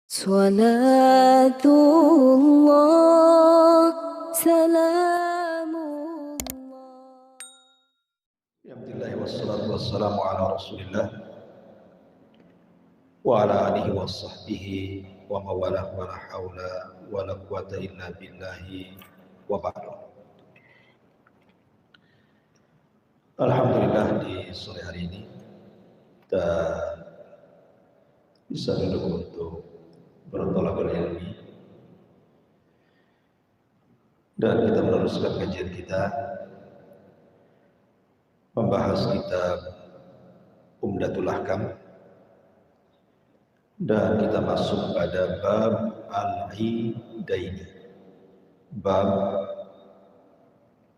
Salatullah, salamullah. Alhamdulillah wassalatu wassalamu ala Rasulillah wa ala alihi wa sahbihi wa mawalah wa la hawla wa la quwata illa billahi wa ba'du. Alhamdulillah di sore hari ini kita bisa duduk untuk bertolak ilmi dan kita meneruskan kajian kita membahas kitab Umdatul Ahkam, dan kita masuk pada bab al-idaini, bab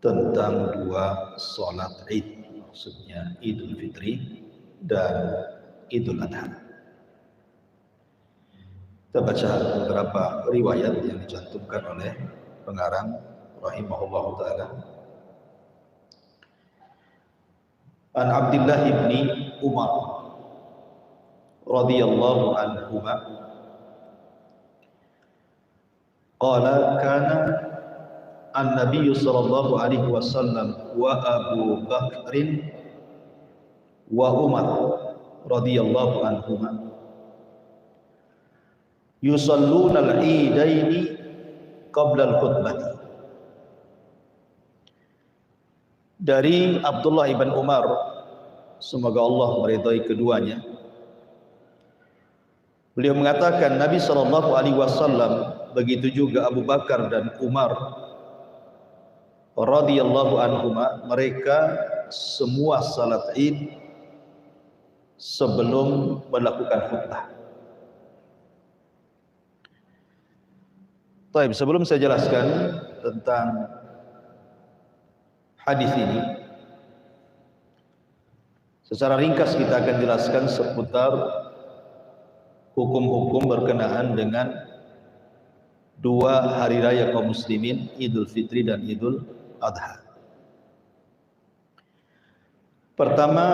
tentang dua salat Id, maksudnya Idul Fitri dan Idul Adha. Kita baca beberapa riwayat yang dicantumkan oleh pengarang rahimahullah ta'ala. An Abdullah ibni Umar radhiyallahu anhuma qala kana an-nabiy sallallahu alaihi wasallam wa Abu Bakrin wa Umar radhiyallahu anhuma yusalluna al-idaini qabla al-khutbah. Dari Abdullah ibn Umar, semoga Allah meridai keduanya, beliau mengatakan Nabi SAW, begitu juga Abu Bakar dan Umar radhiyallahu anhuma, mereka semua salat Id sebelum melakukan khutbah. Baik, sebelum saya jelaskan tentang hadis ini, secara ringkas kita akan jelaskan seputar hukum-hukum berkenaan dengan dua hari raya kaum muslimin, Idul Fitri dan Idul Adha. Pertama,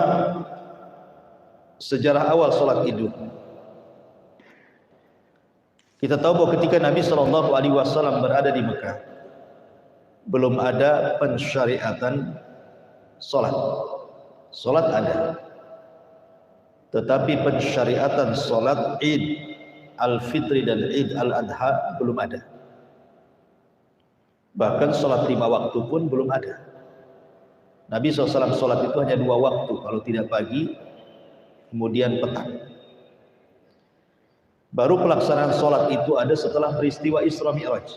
sejarah awal salat Idul. Kita tahu bahwa ketika Nabi SAW berada di Mekah, belum ada pensyariatan salat. Salat ada, tetapi pensyariatan salat Id Al-Fitri dan Id Al-Adha belum ada. Bahkan salat 5 waktu pun belum ada. Nabi SAW salat itu hanya 2 waktu, kalau tidak pagi, kemudian petang. Baru pelaksanaan salat itu ada setelah peristiwa Isra Mi'raj.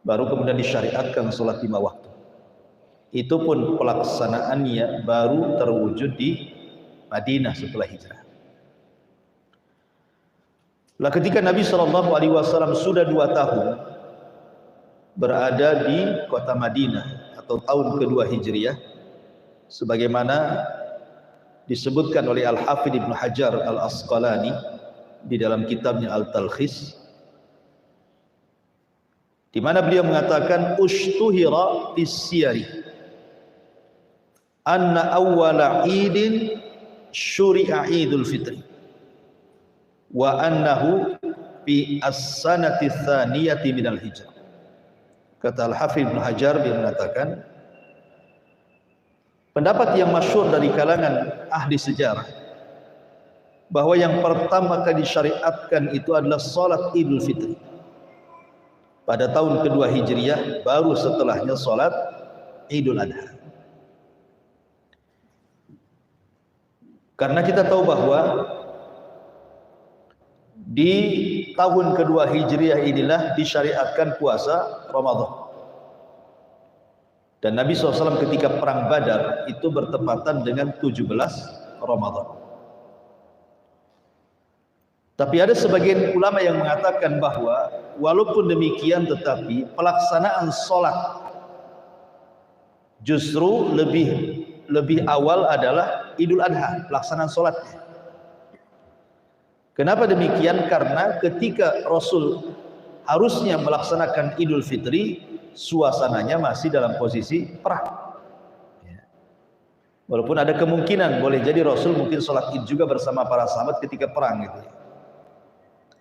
Baru kemudian disyariatkan salat 5 waktu. Itu pun pelaksanaannya baru terwujud di Madinah setelah hijrah. Lah ketika Nabi SAW sudah 2 tahun berada di kota Madinah atau tahun kedua Hijriah, sebagaimana disebutkan oleh Al-Hafidh Ibnu Hajar Al-Asqalani di dalam kitabnya Al-Talkhis, di mana beliau mengatakan ushtuhira fis-siyari anna awwala idin syuri'a Idul Fitri wa annahu fi as-sanati tsaniyati minal hijrah. Kata Al-Hafidh Ibnu Hajar, dia mengatakan pendapat yang masyhur dari kalangan ahli sejarah bahwa yang pertama kali disyariatkan itu adalah salat Idul Fitri pada tahun kedua Hijriah, baru setelahnya salat Idul Adha. Karena kita tahu bahwa di tahun kedua Hijriah inilah disyariatkan puasa Ramadan. Dan Nabi SAW ketika perang Badar itu bertepatan dengan 17 Ramadan. Tapi ada sebagian ulama yang mengatakan bahwa walaupun demikian tetapi pelaksanaan sholat justru lebih awal adalah Idul Adha, pelaksanaan sholatnya. Kenapa demikian? Karena ketika Rasul harusnya melaksanakan Idul Fitri, suasananya masih dalam posisi perang. Walaupun ada kemungkinan boleh jadi Rasul mungkin sholat Id juga bersama para sahabat ketika perang gitu.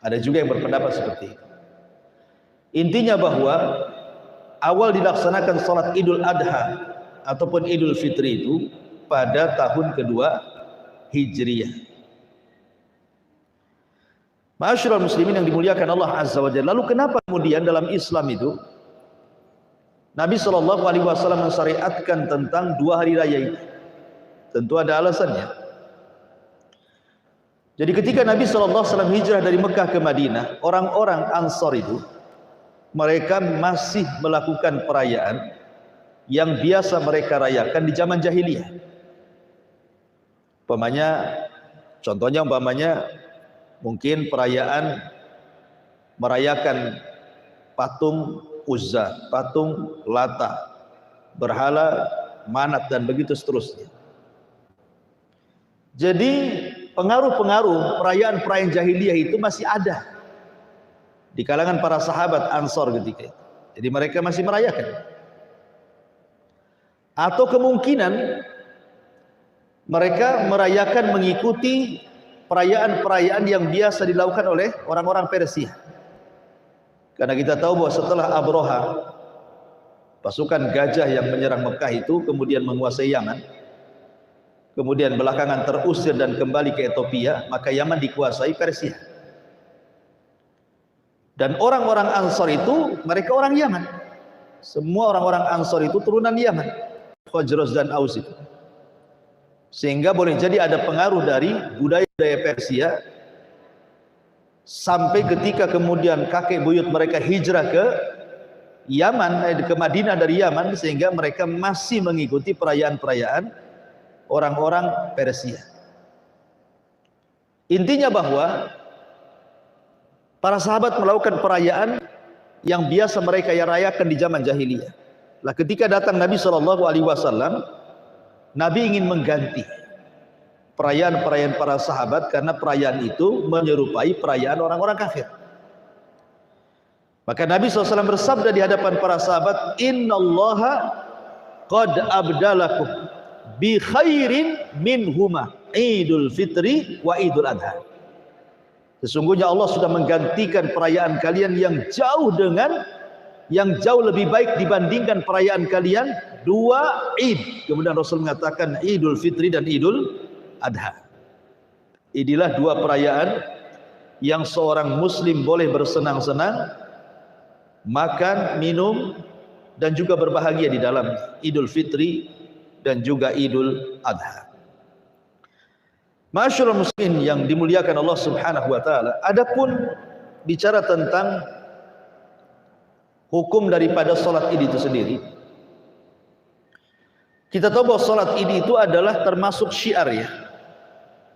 Ada juga yang berpendapat seperti itu. Intinya bahwa awal dilaksanakan salat Idul Adha ataupun Idul Fitri itu pada tahun kedua Hijriah. Ma'asyiral muslimin yang dimuliakan Allah Azza wa Jalla. Lalu kenapa kemudian dalam Islam itu Nabi SAW mensyariatkan tentang 2 hari raya itu? Tentu ada alasannya. Jadi ketika Nabi SAW hijrah dari Mekah ke Madinah, orang-orang Ansar itu mereka masih melakukan perayaan yang biasa mereka rayakan di zaman jahiliyah. Contohnya mungkin perayaan merayakan patung Uzza, patung Lata, berhala Manat dan begitu seterusnya. Jadi pengaruh-pengaruh perayaan-perayaan jahiliyah itu masih ada di kalangan para sahabat Ansar ketika itu. Jadi mereka masih merayakan. Atau kemungkinan mereka merayakan mengikuti perayaan-perayaan yang biasa dilakukan oleh orang-orang Persia. Karena kita tahu bahwa setelah Abroha, pasukan gajah yang menyerang Mekah itu kemudian menguasai Yaman, kemudian belakangan terusir dan kembali ke Ethiopia, maka Yaman dikuasai Persia. Dan orang-orang Ansar itu mereka orang Yaman. Semua orang-orang Ansar itu turunan Yaman, Khazraj dan Aus itu. Sehingga boleh jadi ada pengaruh dari budaya-budaya Persia sampai ketika kemudian kakek buyut mereka hijrah ke Yaman, ke Madinah dari Yaman, sehingga mereka masih mengikuti perayaan-perayaan orang-orang Persia. Intinya bahwa para sahabat melakukan perayaan yang biasa mereka rayakan di zaman jahiliyah. Lah ketika datang Nabi SAW, Nabi ingin mengganti perayaan-perayaan para sahabat karena perayaan itu menyerupai perayaan orang-orang kafir. Maka Nabi SAW bersabda di hadapan para sahabat, Innallaha qad abdalakum bi khairin minhuma Idul Fitri wa Idul Adha. Sesungguhnya Allah sudah menggantikan perayaan kalian yang jauh lebih baik dibandingkan perayaan kalian 2 Id. Kemudian Rasul mengatakan Idul Fitri dan Idul Adha. Inilah 2 perayaan yang seorang muslim boleh bersenang-senang, makan, minum dan juga berbahagia di dalam Idul Fitri dan juga Idul Adha. Ma'asyiral muslimin yang dimuliakan Allah Subhanahu wa taala, adapun bicara tentang hukum daripada salat Id itu sendiri, kita tahu bahwa salat Id itu adalah termasuk syiar ya.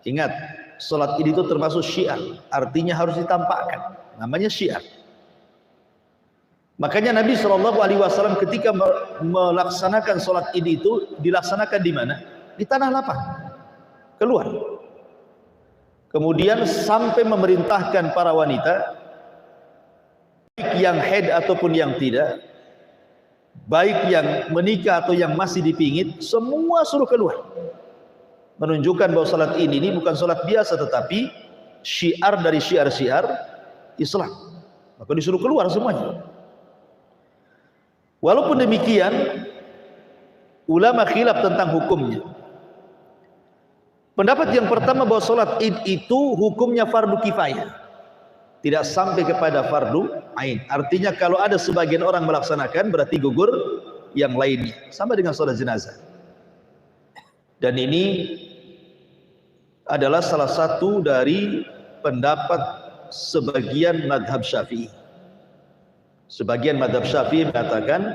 Ingat, salat Id itu termasuk syiar, artinya harus ditampakkan, namanya syiar. Makanya Nabi SAW ketika melaksanakan salat Id itu dilaksanakan di mana? Di tanah lapang, keluar. Kemudian sampai memerintahkan para wanita, baik yang haid ataupun yang tidak, baik yang menikah atau yang masih dipingit, semua suruh keluar. Menunjukkan bahwa salat ini bukan salat biasa, tetapi syiar dari syiar-syiar Islam. Maka disuruh keluar semuanya. Walaupun demikian, ulama khilaf tentang hukumnya. Pendapat yang pertama bahwa salat Id itu hukumnya fardu kifayah, tidak sampai kepada fardu ain. Artinya kalau ada sebagian orang melaksanakan berarti gugur yang lainnya, sama dengan salat jenazah. Dan ini adalah salah satu dari pendapat sebagian madhab Syafi'i. Sebagian madhab Syafi'i mengatakan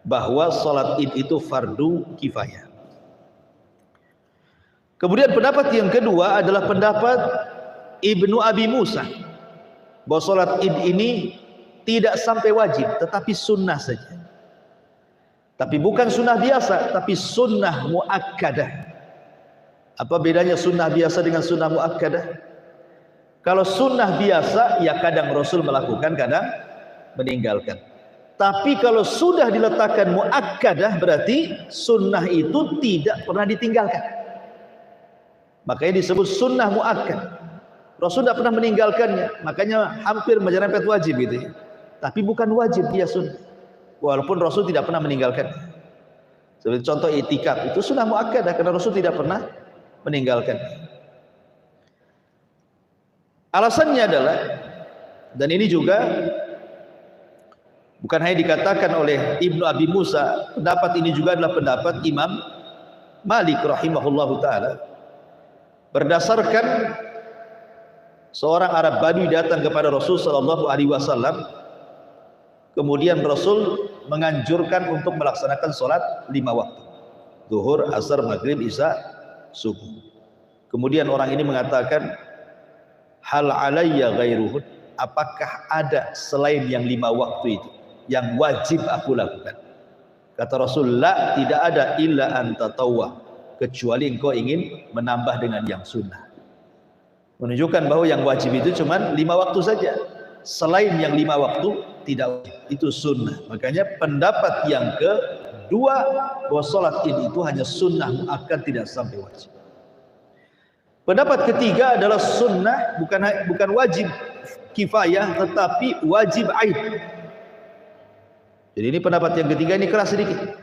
bahwa salat Id itu fardu kifayah. Kemudian pendapat yang kedua adalah pendapat Ibnu Abi Musa, bahwa salat Id ini tidak sampai wajib, tetapi sunnah saja. Tapi bukan sunnah biasa, tapi sunnah muakkadah. Apa bedanya sunnah biasa dengan sunnah muakkadah? Kalau sunnah biasa, ya kadang Rasul melakukan, kadang meninggalkan. Tapi kalau sudah diletakkan muakkadah, berarti sunnah itu tidak pernah ditinggalkan. Makanya disebut sunnah muakkad. Rasul tidak pernah meninggalkannya, makanya hampir menyerempet wajib gitu ya. Tapi bukan wajib, dia sunnah. Walaupun Rasul tidak pernah meninggalkan. Seperti contoh itikaf, itu sunnah muakkadah karena Rasul tidak pernah meninggalkan. Alasannya adalah, dan ini juga bukan hanya dikatakan oleh Ibnu Abi Musa, pendapat ini juga adalah pendapat Imam Malik rahimahullahu ta'ala. Berdasarkan seorang Arab Badui datang kepada Rasul sallallahu alaihi wasallam, kemudian Rasul menganjurkan untuk melaksanakan sholat 5 waktu, zuhur, asar, maghrib, isya, subuh. Kemudian orang ini mengatakan, hal alayya ghairuhun, apakah ada selain yang 5 waktu itu yang wajib aku lakukan? Kata Rasul, la, tidak ada, illa anta tawwa, kecuali engkau ingin menambah dengan yang sunnah. Menunjukkan bahwa yang wajib itu cuma 5 waktu saja. Selain yang 5 waktu tidak wajib, itu sunnah. Makanya pendapat yang kedua, bahwa sholat id itu hanya sunnah muakkad, tidak sampai wajib. Pendapat ketiga adalah sunnah, bukan wajib kifayah, tetapi wajib ain. Jadi ini pendapat yang ketiga, ini keras sedikit,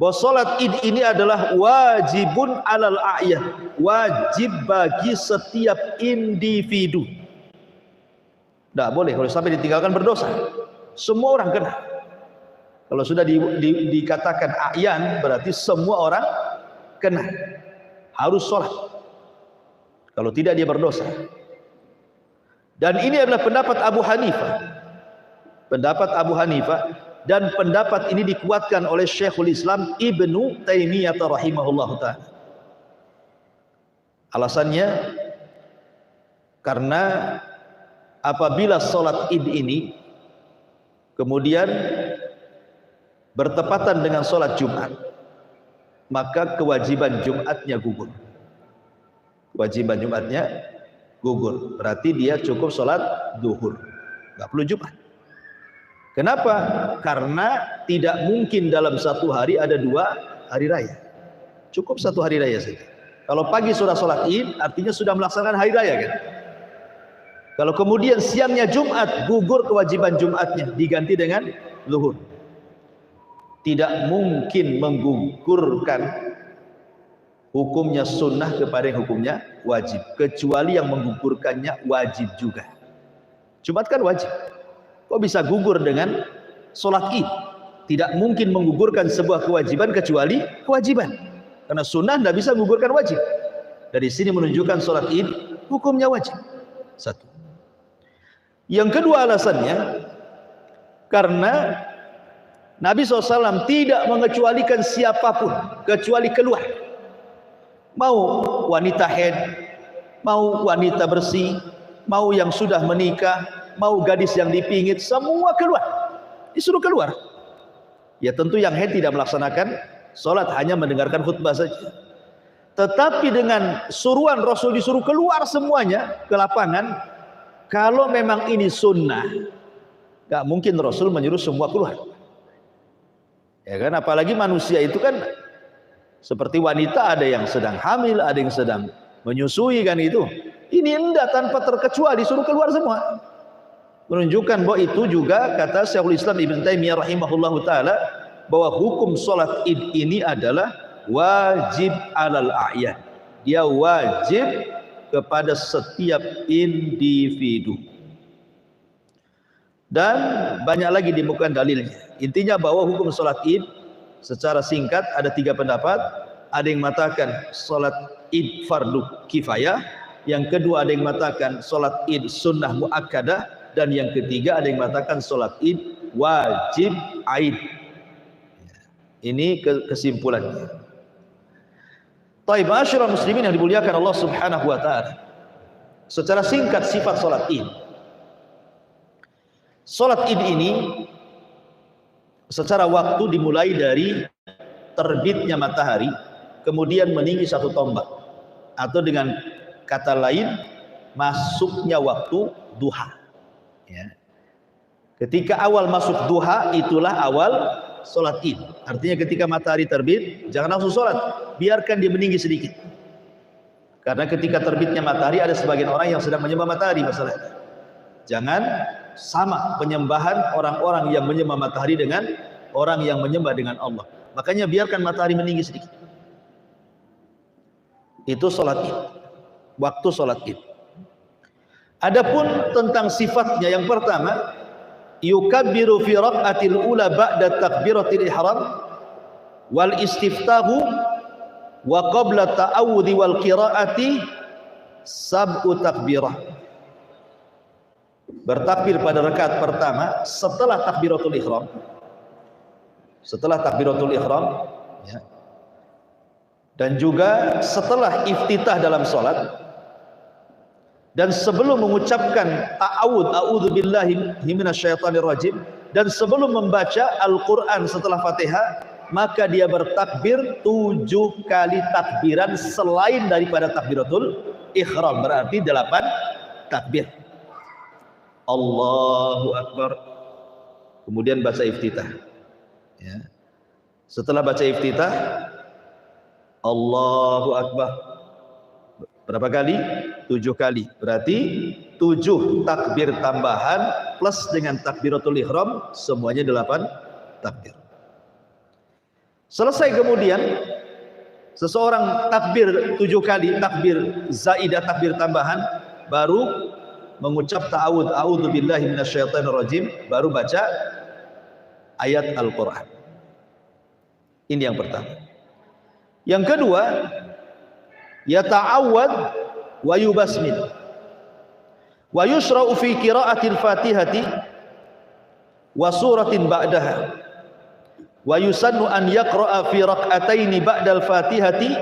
bahwa sholat id ini adalah wajibun alal a'yan, wajib bagi setiap individu. Tidak boleh, kalau sampai ditinggalkan berdosa. Semua orang kena. Kalau sudah dikatakan a'yan, berarti semua orang kena, harus sholat. Kalau tidak dia berdosa. Dan ini adalah pendapat Abu Hanifah. Pendapat Abu Hanifah. Dan pendapat ini dikuatkan oleh Syekhul Islam Ibnu Taimiyah rahimahullah ta'ala. Alasannya, karena apabila sholat id ini kemudian bertepatan dengan sholat Jumat, maka kewajiban Jumatnya gugur. Kewajiban Jumatnya gugur. Berarti dia cukup sholat duhur, nggak perlu Jumat. Kenapa? Karena tidak mungkin dalam satu hari ada 2 hari raya. Cukup 1 hari raya saja. Kalau pagi sudah sholat id, artinya sudah melaksanakan hari raya kan? Kalau kemudian siangnya Jumat, gugur kewajiban Jumatnya, diganti dengan zuhur. Tidak mungkin menggugurkan hukumnya sunnah kepada yang hukumnya wajib, kecuali yang menggugurkannya wajib juga. Jumat kan wajib. Kok bisa gugur dengan sholat id? Tidak mungkin menggugurkan sebuah kewajiban kecuali kewajiban, karena sunnah tidak bisa menggugurkan wajib. Dari sini menunjukkan sholat id hukumnya wajib. Satu. Yang kedua alasannya, karena Nabi SAW tidak mengecualikan siapapun kecuali keluar. Mau wanita haid, mau wanita bersih, mau yang sudah menikah, mau gadis yang dipingit, semua keluar, disuruh keluar. Ya tentu yang haid tidak melaksanakan sholat, hanya mendengarkan khutbah saja. Tetapi dengan suruhan Rasul disuruh keluar semuanya ke lapangan. Kalau memang ini sunnah, gak mungkin Rasul menyuruh semua keluar. Ya kan, apalagi manusia itu kan seperti wanita, ada yang sedang hamil, ada yang sedang menyusui kan itu. Ini enggak, tanpa terkecuali disuruh keluar semua. Menunjukkan bahwa itu juga kata Syekhul Islam Ibnu Taimiyah rahimahullahu taala, bahwa hukum sholat id ini adalah wajib alal a'yan. Dia wajib kepada setiap individu. Dan banyak lagi ditemukan dalilnya. Intinya bahwa hukum sholat id secara singkat ada 3 pendapat. Ada yang mengatakan sholat id fardu kifayah, yang kedua ada yang mengatakan sholat id sunnah muakkadah, dan yang ketiga ada yang mengatakan sholat id wajib ain. Ini kesimpulannya. Taib ma'asyiral muslimin yang dimuliakan Allah Subhanahu wa taala. Secara singkat sifat salat Id. Salat Id ini secara waktu dimulai dari terbitnya matahari kemudian meninggi 1 tombak, atau dengan kata lain masuknya waktu duha. Ya. Ketika awal masuk duha itulah awal sholat id. Artinya ketika matahari terbit jangan langsung sholat, biarkan dia meninggi sedikit. Karena ketika terbitnya matahari ada sebagian orang yang sedang menyembah matahari masalahnya. Jangan sama penyembahan orang-orang yang menyembah matahari dengan orang yang menyembah dengan Allah. Makanya biarkan matahari meninggi sedikit. Itu sholat id, waktu sholat id. Adapun tentang sifatnya, yang pertama, yukabbiru fi raq'atil ula ba'da takbiratil ihram wal istiftahu wa qabla ta'awudhi wal qiraati sab'u takbirah. Bertakbir pada rakaat pertama setelah takbiratul ihram. Setelah takbiratul ihram, ya. Dan juga setelah iftitah dalam salat, dan sebelum mengucapkan ta'awud, a'udzu billahi minasyaitonir rajim, dan sebelum membaca Al-Qur'an setelah Fatihah, maka dia bertakbir 7 kali takbiran selain daripada takbiratul ihram, berarti 8 takbir. Allahu Akbar, kemudian baca iftitah, ya. Setelah baca iftitah, Allahu Akbar, berapa kali? 7 kali, berarti 7 takbir tambahan plus dengan takbiratul ihram, semuanya 8 takbir. Selesai kemudian seseorang takbir 7 kali, takbir zaidah, takbir tambahan, baru mengucap ta'awud, a'udzu billahi minasyaitonir rajim, baru baca ayat Al-Qur'an. Ini yang pertama. Yang kedua, yata'awwad wa yubasmil wa yusra'u fi qira'atil Fatihati wa suratin ba'daha. Wa yusannu an yaqra'a fi rak'ataini ba'dal Fatihati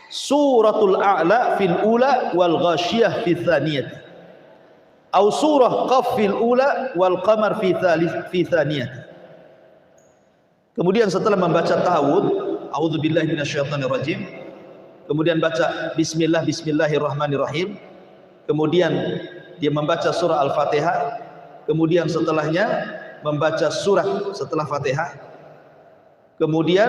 suratul a'la fil ula wal ghasyiyah fi tsaniyati aw surah qaf fil ula wal qamar fi tsaniyati. Kemudian setelah membaca ta'awud, a'udzubillahi minasyaitonir rajim, kemudian baca bismillahirrahmanirrahim, kemudian dia membaca surah Al-Fatihah, kemudian setelahnya membaca surat setelah Fatihah, kemudian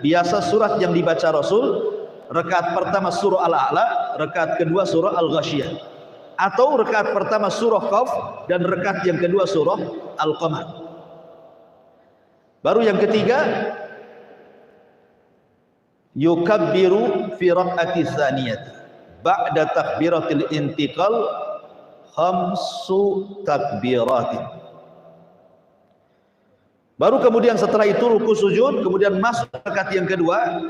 biasa surat yang dibaca Rasul, rakaat pertama surah Al-A'la, rakaat kedua surah Al-Ghasyiyah, atau rakaat pertama surah Qaf dan rakaat yang kedua surah Al-Qamar. Baru yang ketiga, yukabbiru fi raq'ati tsaniyati ba'da takbiratil intiqal khamsu takbiratin. Baru kemudian setelah itu ruku sujud, kemudian masuk rakaat yang kedua.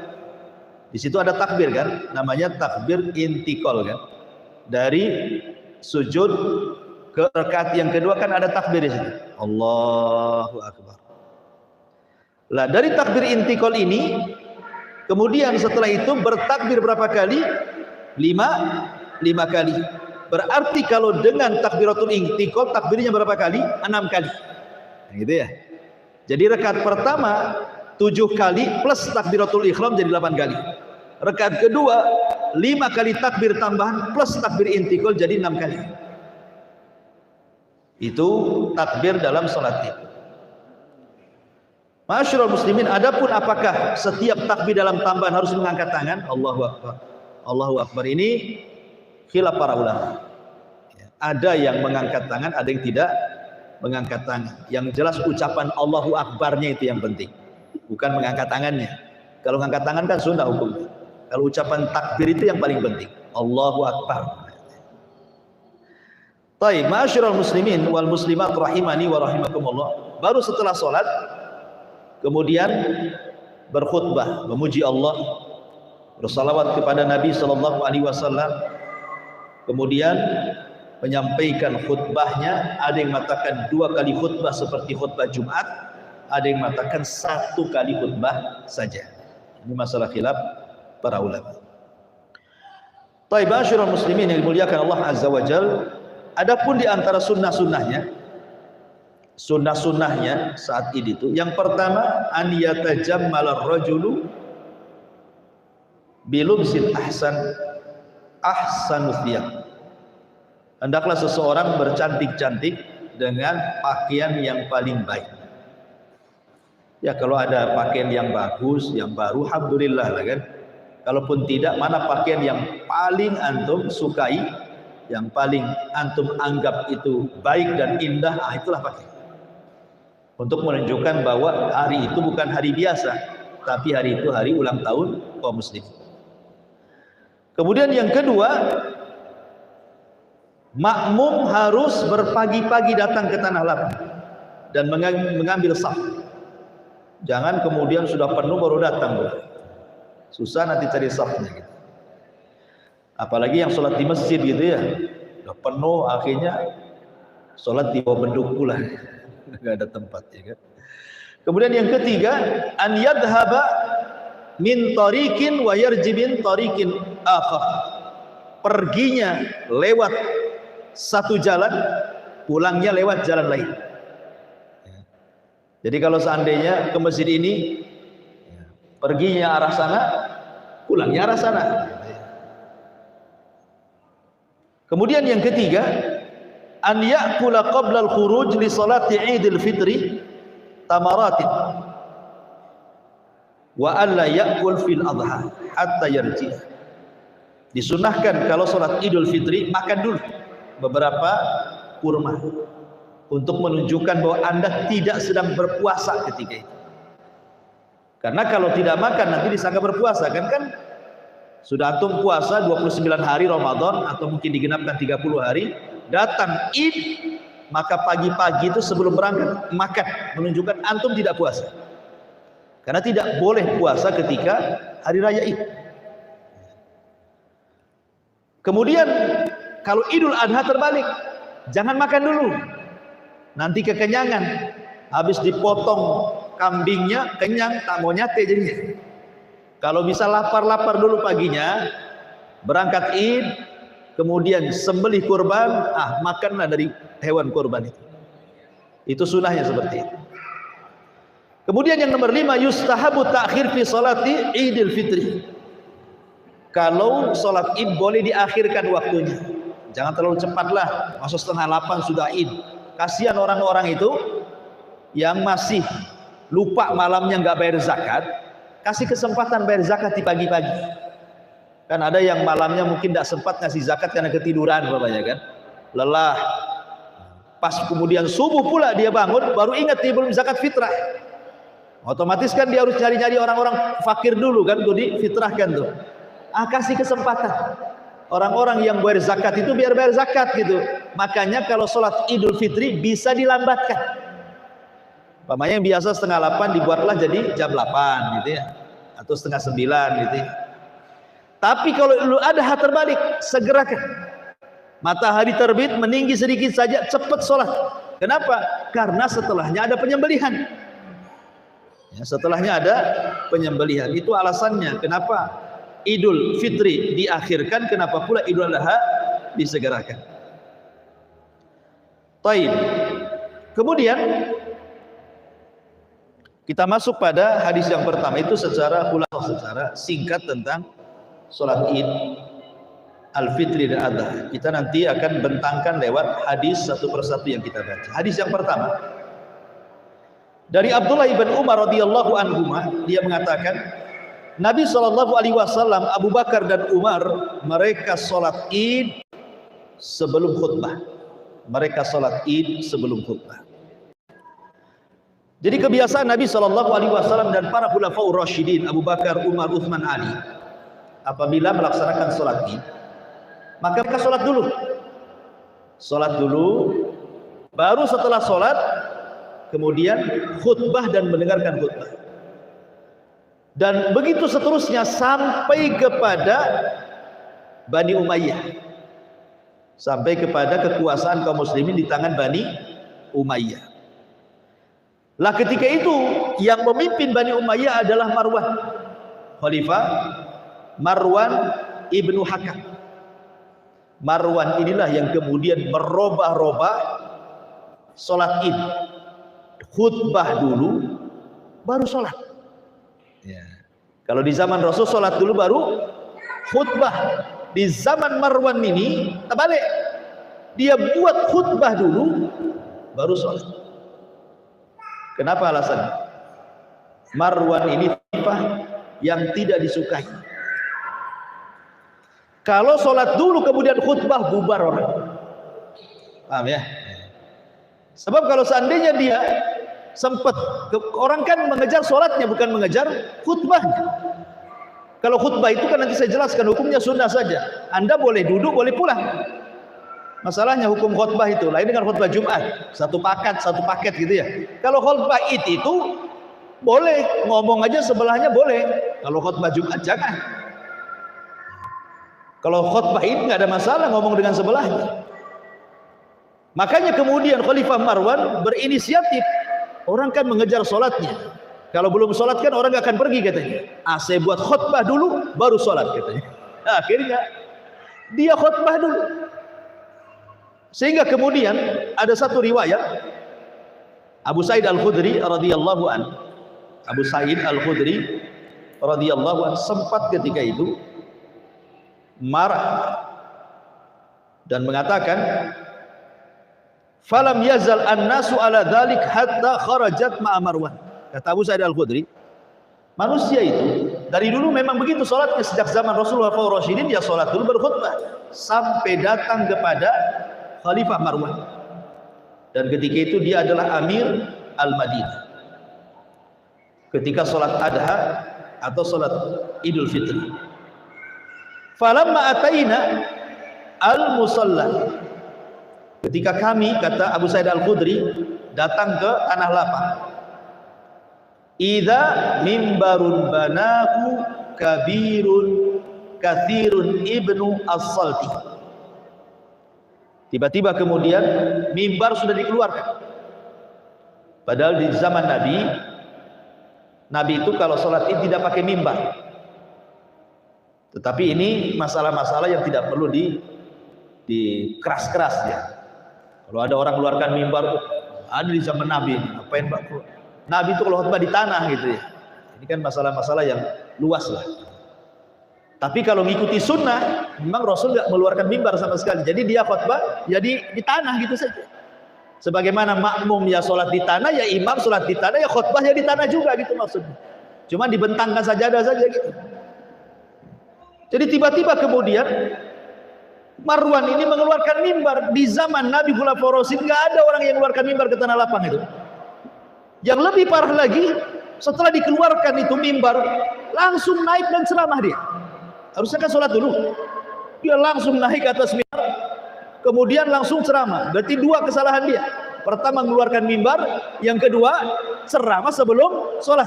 Di situ ada takbir kan, namanya takbir intikal kan. Dari sujud ke rakaat yang kedua kan ada takbir di situ. Allahu Akbar. Lah dari takbir intikal ini, kemudian setelah itu bertakbir berapa kali? 5 kali. Berarti kalau dengan takbiratul intikal takbirnya berapa kali? 6 kali. Nah, gitu ya. Jadi rakaat pertama 7 kali plus takbiratul ihram jadi 8 kali. Rakaat kedua 5 kali takbir tambahan plus takbir intikal jadi 6 kali. Itu takbir dalam salat id. Ma'asyiral muslimin, adapun apakah setiap takbir dalam tambahan harus mengangkat tangan? Allahu Akbar. Allahu Akbar ini khilaf para ulama. Ada yang mengangkat tangan, ada yang tidak mengangkat tangan. Yang jelas ucapan Allahu Akbarnya itu yang penting, bukan mengangkat tangannya. Kalau mengangkat tangan kan sunnah hukumnya. Kalau ucapan takbir itu yang paling penting, Allahu Akbar. Baik, ma'asyiral muslimin wal muslimat rahimani wa rahimakumullah. Baru setelah salat kemudian berkhutbah, memuji Allah, bersalawat kepada Nabi sallallahu alaihi wasallam. Kemudian menyampaikan khutbahnya, ada yang mengatakan 2 kali khutbah seperti khutbah Jumat, ada yang mengatakan 1 kali khutbah saja. Ini masalah khilaf para ulama. Baik, ma'asyiral muslimin yang dimuliakan Allah Azza wa Jalla, adapun di antara sunnah-sunnahnya saat itu, yang pertama an yatajammal ar-rajulu bilubsil ahsanu thiyab. Hendaklah seseorang bercantik-cantik dengan pakaian yang paling baik. Ya, kalau ada pakaian yang bagus, yang baru, alhamdulillah lah kan. Kalaupun tidak, mana pakaian yang paling antum sukai, yang paling antum anggap itu baik dan indah, itulah pakai. Untuk menunjukkan bahwa hari itu bukan hari biasa, tapi hari itu hari ulang tahun kaum muslim. Kemudian yang kedua, makmum harus berpagi-pagi datang ke tanah lapang dan mengambil saf. Jangan kemudian sudah penuh baru datang, susah nanti cari safnya gitu. Apalagi yang sholat di masjid gitu ya, udah penuh, akhirnya sholat di bawah beduk pula, nggak ada tempat ya kan. Kemudian yang ketiga, an yadhaba min tariqin wa yarji min tariqin akhar. Perginya lewat satu jalan, pulangnya lewat jalan lain. Jadi kalau seandainya ke masjid ini, perginya arah sana, pulangnya arah sana. Kemudian yang ketiga, an ya'kula qabla al-khuruj li salati Idul Fitri tamaratin wa an la ya'kul fil adha hatta yarji. Disunahkan kalau salat Idul Fitri makan dulu beberapa kurma untuk menunjukkan bahwa Anda tidak sedang berpuasa ketika itu. Karena kalau tidak makan nanti disangka berpuasa kan sudah antum puasa 29 hari Ramadan atau mungkin digenapkan 30 hari, datang Id, maka pagi-pagi itu sebelum berangkat makan, menunjukkan antum tidak puasa. Karena tidak boleh puasa ketika hari raya Id. Kemudian kalau Idul Adha terbalik, jangan makan dulu, nanti kekenyangan, habis dipotong kambingnya kenyang, tak mau nyate jadinya. Kalau bisa lapar-lapar dulu paginya, berangkat Id, kemudian sembelih kurban, makanlah dari hewan kurban itu. Itu sunahnya seperti itu. Kemudian yang nomor 5, yustahabu ta'khir fi salati Idul Fitri. Kalau salat Id boleh diakhirkan waktunya. Jangan terlalu cepatlah, masuk 7:30 sudah Id. Kasihan orang-orang itu yang masih lupa malamnya nggak bayar zakat. Kasih kesempatan bayar zakat di pagi-pagi. Kan ada yang malamnya mungkin tidak sempat ngasih zakat karena ketiduran bapaknya kan, lelah. Pas kemudian subuh pula dia bangun, baru ingat dia belum zakat fitrah. Otomatis kan dia harus cari-cari orang-orang fakir dulu kan, untuk difitrahkan tuh. Kasih kesempatan. Orang-orang yang bayar zakat itu biar bayar zakat gitu. Makanya kalau sholat Idul Fitri bisa dilambatkan. Pamannya yang biasa 7:30 dibuatlah jadi jam 8 gitu ya, atau 8:30 gitu ya. Tapi kalau Idul Adha terbalik, segerakan. Matahari terbit meninggi sedikit saja, cepat sholat. Kenapa? Karena setelahnya ada penyembelihan. Ya, setelahnya ada penyembelihan. Itu alasannya kenapa Idul Fitri diakhirkan, kenapa pula Idul Adha disegerakan. Baik. Kemudian kita masuk pada hadis yang pertama, itu secara singkat tentang sholat Id, Al-Fitri dan Adha. Kita nanti akan bentangkan lewat hadis satu persatu yang kita baca. Hadis yang pertama dari Abdullah ibn Umar radhiyallahu anhu, dia mengatakan Nabi SAW, Abu Bakar dan Umar, mereka sholat Id sebelum khutbah. Mereka sholat Id sebelum khutbah. Jadi kebiasaan Nabi SAW dan para khulafaur rasyidin Abu Bakar, Umar, Utsman, Ali, apabila melaksanakan sholat Id, maka mereka sholat dulu. Sholat dulu, baru setelah sholat, kemudian khutbah dan mendengarkan khutbah. Dan begitu seterusnya sampai kepada Bani Umayyah, sampai kepada kekuasaan kaum muslimin di tangan Bani Umayyah. Lah ketika itu yang memimpin Bani Umayyah adalah Marwan, Khalifah Marwan ibnu Hakam. Marwan inilah yang kemudian merubah-rubah sholat Id. Khutbah dulu, baru sholat. Ya. Kalau di zaman Rasul sholat dulu baru khutbah. Di zaman Marwan ini terbalik, dia buat khutbah dulu baru sholat. Kenapa alasannya? Marwan ini khalifah yang tidak disukai. Kalau sholat dulu kemudian khutbah, bubar orang. Paham ya? Sebab kalau seandainya dia sempat, orang kan mengejar sholatnya bukan mengejar khutbahnya. Kalau khutbah itu kan nanti saya jelaskan hukumnya sunnah saja. Anda boleh duduk, boleh pulang. Masalahnya hukum khutbah itu lain dengan khutbah Jumat, satu paket gitu ya. Kalau khutbah itu boleh ngomong aja sebelahnya boleh. Kalau khutbah Jumat jangan. Kalau khutbah itu nggak ada masalah ngomong dengan sebelahnya. Makanya kemudian Khalifah Marwan berinisiatif, orang kan mengejar sholatnya. Kalau belum sholat kan orang nggak akan pergi katanya. Saya buat khutbah dulu baru sholat katanya. Akhirnya dia khutbah dulu. Sehingga kemudian ada satu riwayat Abu Sa'id Al-Khudri radhiyallahu an. Abu Sa'id Al-Khudri radhiyallahu an sempat ketika itu marah dan mengatakan, falam yazal an-nasu ala dzalik hatta kharajat ma'a Marwan. Kata Abu Sa'id Al-Khudri, manusia itu dari dulu memang begitu sholatnya. Sejak zaman Rasulullah SAW dia sholat dulu berkhutbah sampai datang kepada Khalifah Marwan, dan ketika itu dia adalah Amir Al-Madinah. Ketika sholat Adha atau sholat Idul Fitri, falamma ataina al-musalla, ketika kami, kata Abu Sa'id Al-Khudri, datang ke tanah lapang, idza mimbarun banahu kabirun kathirun ibnu as-salti. Tiba-tiba kemudian mimbar sudah dikeluarkan. Padahal di zaman Nabi itu kalau sholat Id tidak pakai mimbar. Tetapi ini masalah-masalah yang tidak perlu di keras-keras ya. Kalau ada orang keluarkan mimbar, ada di zaman Nabi, apain Pak? Nabi itu kalau khutbah di tanah gitu ya. Ini kan masalah-masalah yang luas lah. Tapi kalau mengikuti sunnah, memang Rasul nggak mengeluarkan mimbar sama sekali. Jadi dia khutbah jadi di tanah gitu saja. Sebagaimana makmum ya sholat di tanah, ya imam sholat di tanah, ya khutbah ya di tanah juga gitu maksudnya. Cuma dibentangkan sajadah saja gitu. Jadi tiba-tiba kemudian Marwan ini mengeluarkan mimbar. Di zaman Nabi Khulafaur Rasyidin nggak ada orang yang mengeluarkan mimbar ke tanah lapang itu. Yang lebih parah lagi, setelah dikeluarkan itu mimbar, langsung naik dan ceramah dia. Harusnya kan sholat dulu, dia langsung naik ke atas mimbar, kemudian langsung ceramah. Berarti dua kesalahan dia. Pertama mengeluarkan mimbar, yang kedua ceramah sebelum sholat.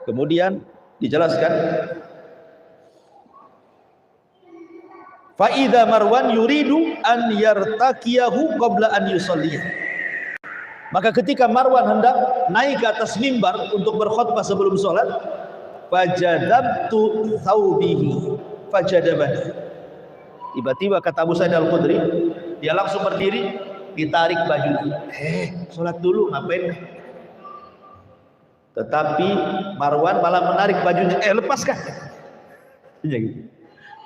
Kemudian dijelaskan, fa'idha Marwan yuridu an yartaqiyahu qabla an yusalliyah. Maka ketika Marwan hendak naik ke atas mimbar untuk berkhutbah sebelum sholat, fajadabtu thawbihi fajadabani. Tiba-tiba kata Abu Sa'id Al-Khudri, dia langsung berdiri, ditarik bajunya. Sholat dulu, ngapain? Tetapi Marwan malah menarik bajunya. Lepaskan.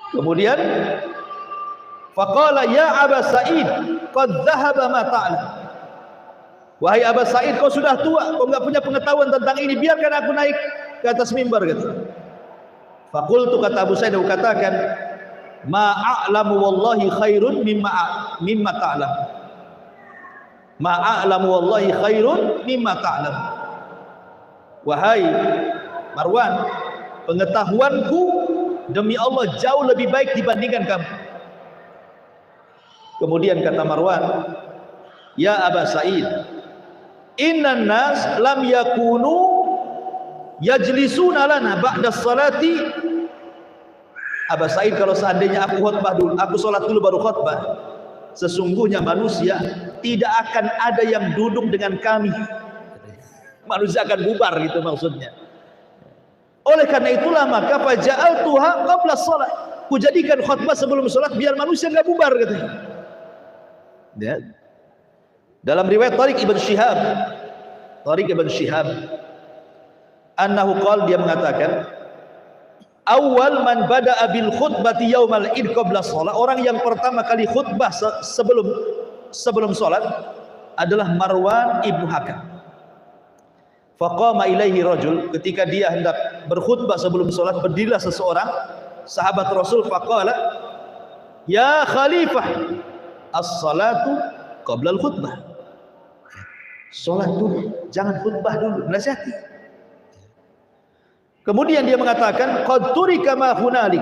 Kemudian faqala ya Aba Sa'id qad dhahaba ma ta'lam. Wahai Aba Sa'id, kau sudah tua, kau enggak punya pengetahuan tentang ini, biarkan aku naik ke atas mimbar gitu. Faqultu, kata Abu Sa'id, aku katakan, ma a'lamu wallahi khairun mimma ta'lam. Ma a'lamu wallahi khairun mimma ta'lam. Wahai Marwan, pengetahuanku demi Allah jauh lebih baik dibandingkan kamu. Kemudian kata Marwan, ya Aba Sa'id, innan nas lam yakunu yajlisuna lana ba'da salati. Aba Sa'id, kalau seandainya aku khutbah dulu, aku sholat dulu baru khutbah, sesungguhnya manusia tidak akan ada yang duduk dengan kami. Manusia akan bubar gitu maksudnya. Oleh karena itulah maka faja'altuha qabla shalah. Kujadikan khutbah sebelum sholat biar manusia enggak bubar katanya. Ya. Dalam riwayat Tariq Ibn Shihab, annahu qala, dia mengatakan, awal man bada'a bil khutbati yaumal id qabla shalah, orang yang pertama kali khutbah sebelum salat adalah Marwan ibnu Hakam. Faqama ilaihi rajul, ketika dia hendak berkhutbah sebelum salat, berdirilah sahabat Rasul faqala ya khalifah as-salatu qabla al-khutbah. Salat dulu, jangan khutbah dulu, nasihati. Kemudian dia mengatakan qad turika ma hunalik.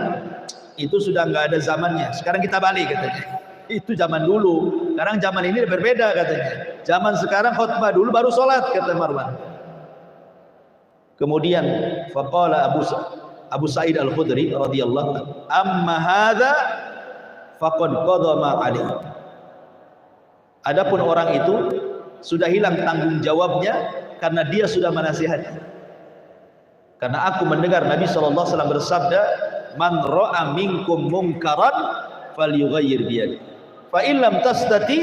Itu sudah enggak ada zamannya. Sekarang kita balik katanya. Itu zaman dulu. Sekarang zaman ini berbeda katanya. Zaman sekarang khutbah dulu baru salat kata Marwan. Kemudian faqala Abu Sa'id Al-Khudri radhiyallahu anhu, amma hadza faqad qada ma alaihi. Adapun orang itu sudah hilang tanggung jawabnya karena dia sudah menasihati. Karena aku mendengar Nabi sallallahu alaihi wasallam bersabda, "Man ra'a minkum munkaran falyughayyir bi yadihi. Fa in lam tastati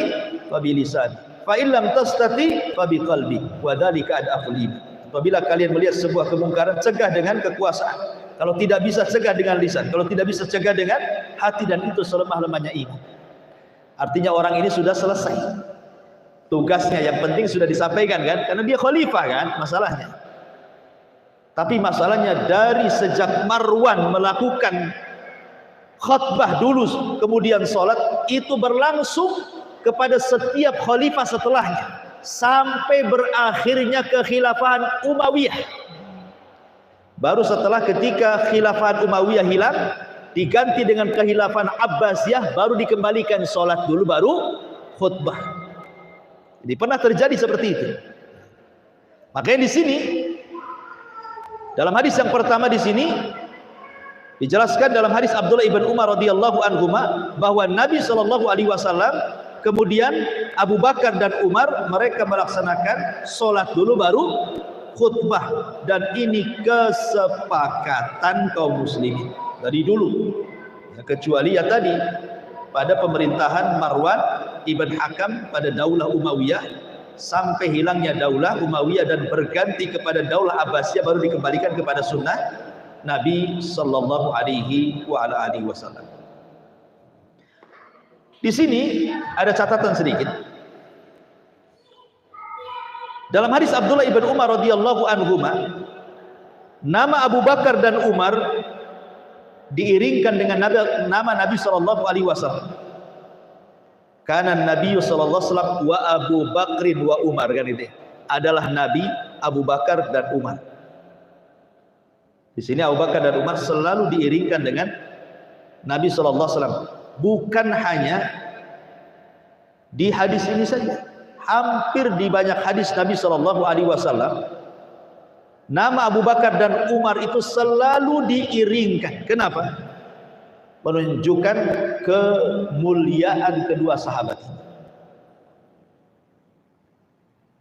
fa bi lisani. Fa in lam tastati fa bi qalbi. Wa dzalika adaful iman." Apabila kalian melihat sebuah kemungkaran, cegah dengan kekuasaan. Kalau tidak bisa, cegah dengan lisan. Kalau tidak bisa, cegah dengan hati, dan itu selemah-lemahnya iman. Artinya orang ini sudah selesai tugasnya, yang penting sudah disampaikan kan, karena dia khalifah kan masalahnya. Tapi masalahnya dari sejak Marwan melakukan khutbah dulu kemudian sholat, itu berlangsung kepada setiap khalifah setelahnya sampai berakhirnya kekhilafahan Umayyah. Baru setelah ketika khilafahan Umayyah hilang diganti dengan kekhilafahan Abbasiyah, baru dikembalikan sholat dulu baru khutbah. Jadi pernah terjadi seperti itu. Makanya di sini dalam hadis yang pertama di sini dijelaskan dalam hadis Abdullah ibn Umar radhiyallahu anhuma bahwa Nabi sallallahu alaihi wasallam kemudian Abu Bakar dan Umar mereka melaksanakan sholat dulu baru khutbah, dan ini kesepakatan kaum muslimin dari dulu. Ya, kecuali ya tadi pada pemerintahan Marwan ibn Hakam pada Daulah Umayyah, sampai hilangnya Daulah Umayyah dan berganti kepada Daulah Abbasiyah, baru dikembalikan kepada sunnah Nabi sallallahu alaihi wasallam. Di sini ada catatan sedikit. Dalam hadis Abdullah ibn Umar radhiyallahu anhuma, nama Abu Bakar dan Umar diiringkan dengan nama Nabi sallallahu alaihi wasallam. Karena Nabi sallallahu alaihi wasallam wa Abu Bakrin wa Umar, kan itu adalah Nabi, Abu Bakar dan Umar. Di sini Abu Bakar dan Umar selalu diiringkan dengan Nabi sallallahu alaihi wasallam. Bukan hanya di hadis ini saja, hampir di banyak hadis Nabi sallallahu alaihi wasallam nama Abu Bakar dan Umar itu selalu diiringkan. Kenapa? Menunjukkan kemuliaan kedua sahabat.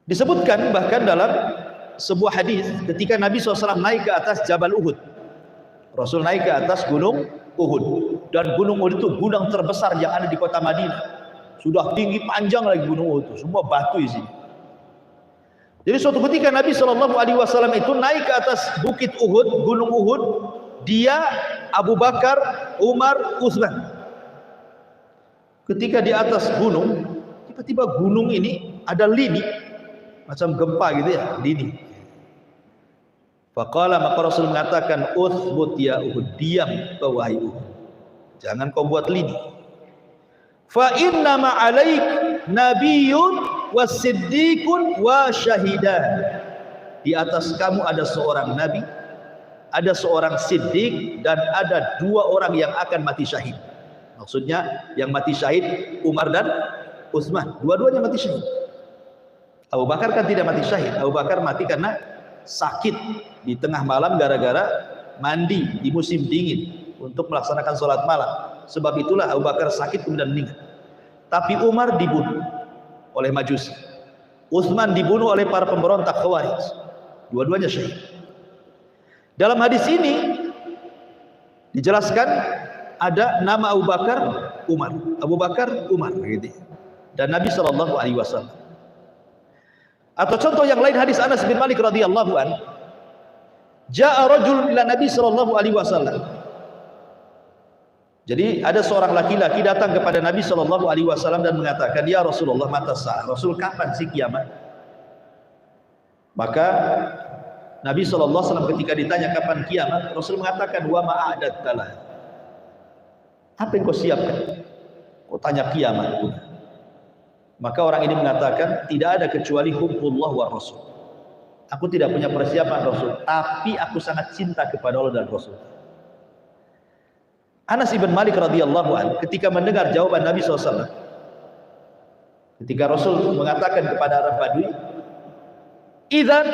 Disebutkan bahkan dalam sebuah hadis ketika Nabi SAW naik ke atas Jabal Uhud. Rasul naik ke atas gunung Uhud, dan gunung Uhud itu gunung terbesar yang ada di kota Madinah. Sudah tinggi panjang lagi gunung Uhud itu, semua batu isinya. Jadi suatu ketika Nabi SAW itu naik ke atas bukit Uhud, gunung Uhud, dia, Abu Bakar, Umar, Utsman. Ketika di atas gunung, tiba-tiba gunung ini ada lini, macam gempa gitu ya, lini. Faqala, maka Rasul mengatakan, uthbut ya Uhud, diam kau wahai Uhud, jangan kau buat lini. Fa inna ma'alaik nabiyyun wasiddiqun wa syahidan. Di atas kamu ada seorang nabi, ada seorang siddiq, dan ada dua orang yang akan mati syahid. Maksudnya yang mati syahid Umar dan Utsman, dua-duanya mati syahid. Abu Bakar kan tidak mati syahid. Abu Bakar mati karena sakit di tengah malam gara-gara mandi di musim dingin untuk melaksanakan sholat malam. Sebab itulah Abu Bakar sakit kemudian meninggal. Tapi Umar dibunuh oleh Majusi, Utsman dibunuh oleh para pemberontak Khawarij. Dua-duanya syahid. Dalam hadis ini dijelaskan ada nama Abu Bakar, Umar, Abu Bakar, Umar, gitu. Dan Nabi sallallahu alaihi wasallam. Atau contoh yang lain hadis Anas bin Malik radhiyallahu an, jaa rajul ila Nabi sallallahu alaihi wasallam. Jadi ada seorang laki-laki datang kepada Nabi sallallahu alaihi wasallam dan mengatakan, "Ya Rasulullah, mata sa'ah." Rasul, kapan sih kiamat? Maka Nabi sallallahu alaihi wasallam ketika ditanya kapan kiamat, Rasul mengatakan, "Wa ma a'dadtalah." Apa yang kau siapkan? Kau tanya kiamat. Maka orang ini mengatakan, tidak ada kecuali hubbullah wa rasul. Aku tidak punya persiapan Rasul, tapi aku sangat cinta kepada Allah dan Rasul. Anas ibn Malik radhiyallahu anhu ketika mendengar jawaban Nabi SAW, ketika Rasul mengatakan kepada Arab Badui, idzan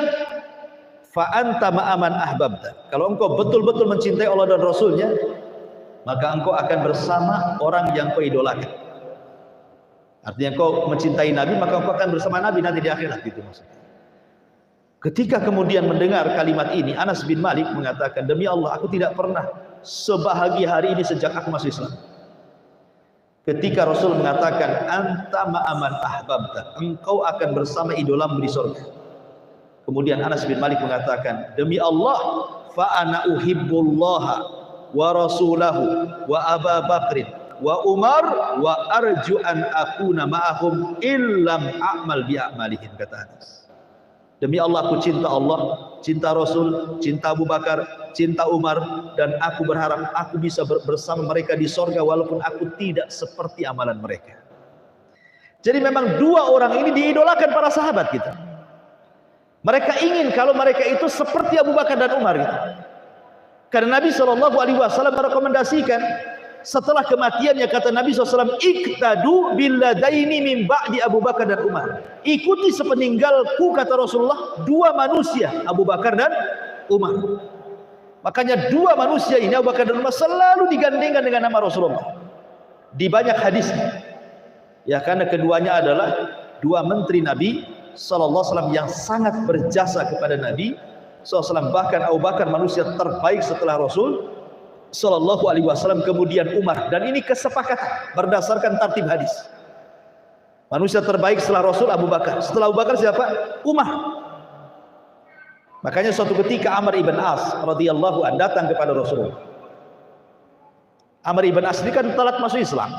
fa anta ma'aman ahbabta. Kalau engkau betul-betul mencintai Allah dan Rasulnya, maka engkau akan bersama orang yang kau idolakan. Artinya engkau mencintai Nabi, maka engkau akan bersama Nabi nanti di akhirat, gitu maksudnya. Ketika kemudian mendengar kalimat ini, Anas bin Malik mengatakan, demi Allah, aku tidak pernah sebahagia hari ini sejak aku masuk Islam. Ketika Rasul mengatakan, anta ma'aman ahbabta, engkau akan bersama idolamu di surga. Kemudian Anas bin Malik mengatakan, demi Allah, fa ana uhibbullaha wa rasulahu wa Abu Bakrin wa Umar wa arju an akuna ma'ahum illam a'mal bi a'malihim, kata Anas. Demi Allah, aku cinta Allah, cinta Rasul, cinta Abu Bakar, cinta Umar, dan aku berharap aku bisa bersama mereka di sorga walaupun aku tidak seperti amalan mereka. Jadi memang dua orang ini diidolakan para sahabat kita. Mereka ingin kalau mereka itu seperti Abu Bakar dan Umar gitu. Karena Nabi SAW merekomendasikan setelah kematiannya, kata Nabi SAW, iktadu billadaini min ba'di Abu Bakar dan Umar. Ikuti sepeninggalku, kata Rasulullah, dua manusia, Abu Bakar dan Umar. Makanya dua manusia ini, Abu Bakar dan Umar, selalu digandengkan dengan nama Rasulullah di banyak hadisnya. Ya, karena keduanya adalah dua menteri Nabi SAW yang sangat berjasa kepada Nabi SAW. Bahkan Abu Bakar manusia terbaik setelah Rasul Sallallahu Alaihi Wasallam, kemudian Umar, dan ini kesepakatan berdasarkan tartib hadis. Manusia terbaik setelah Rasul Abu Bakar, setelah Abu Bakar siapa? Umar. Makanya suatu ketika Amr ibn As radhiyallahu anhu datang kepada Rasulullah. Amr ibn As ini kan telat masuk Islam.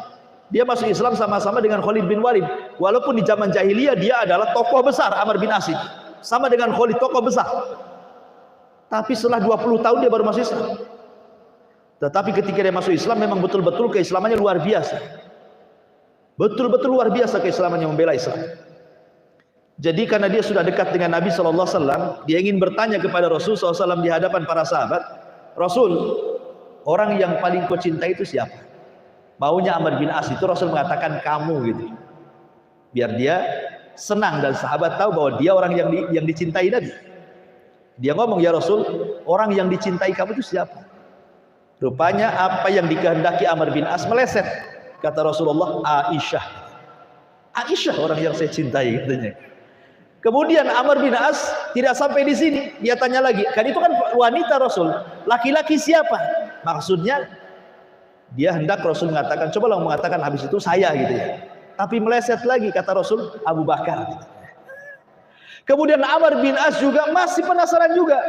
Dia masuk Islam sama-sama dengan Khalid bin Walid. Walaupun di zaman jahiliyah dia adalah tokoh besar, Amr bin As, sama dengan Khalid, tokoh besar. Tapi setelah 20 tahun dia baru masuk Islam. Tetapi ketika dia masuk Islam, memang betul-betul keislamannya luar biasa. Betul-betul luar biasa keislamannya, membela Islam. Jadi karena dia sudah dekat dengan Nabi SAW, dia ingin bertanya kepada Rasul SAW di hadapan para sahabat, Rasul, orang yang paling kau cintai itu siapa? Maunya Amr bin As, itu Rasul mengatakan kamu gitu. Biar dia senang dan sahabat tahu bahwa dia orang yang dicintai Nabi. Dia ngomong, ya Rasul, orang yang dicintai kamu itu siapa? Rupanya apa yang dikehendaki Amr bin As meleset. Kata Rasulullah, Aisyah. Aisyah orang yang saya cintai, katanya. Kemudian Amr bin As tidak sampai di sini, dia tanya lagi, kan itu kan wanita Rasul, laki-laki siapa? Maksudnya dia hendak Rasul mengatakan, coba mengatakan habis itu saya gitu ya. Tapi meleset lagi, kata Rasul, Abu Bakar. Kemudian Amr bin As juga masih penasaran juga.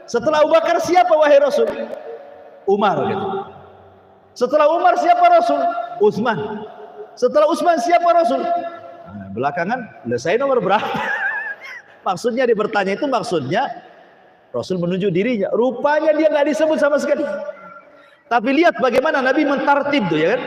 Setelah Abu Bakar siapa wahai Rasul? Umar gitu. Setelah Umar siapa Rasul? Utsman. Setelah Utsman siapa Rasul? Nah, belakangan, saya nomor berapa? Maksudnya dia bertanya itu, maksudnya Rasul menunjuk dirinya. Rupanya dia nggak disebut sama sekali. Tapi lihat bagaimana Nabi mentartib tuh, ya kan?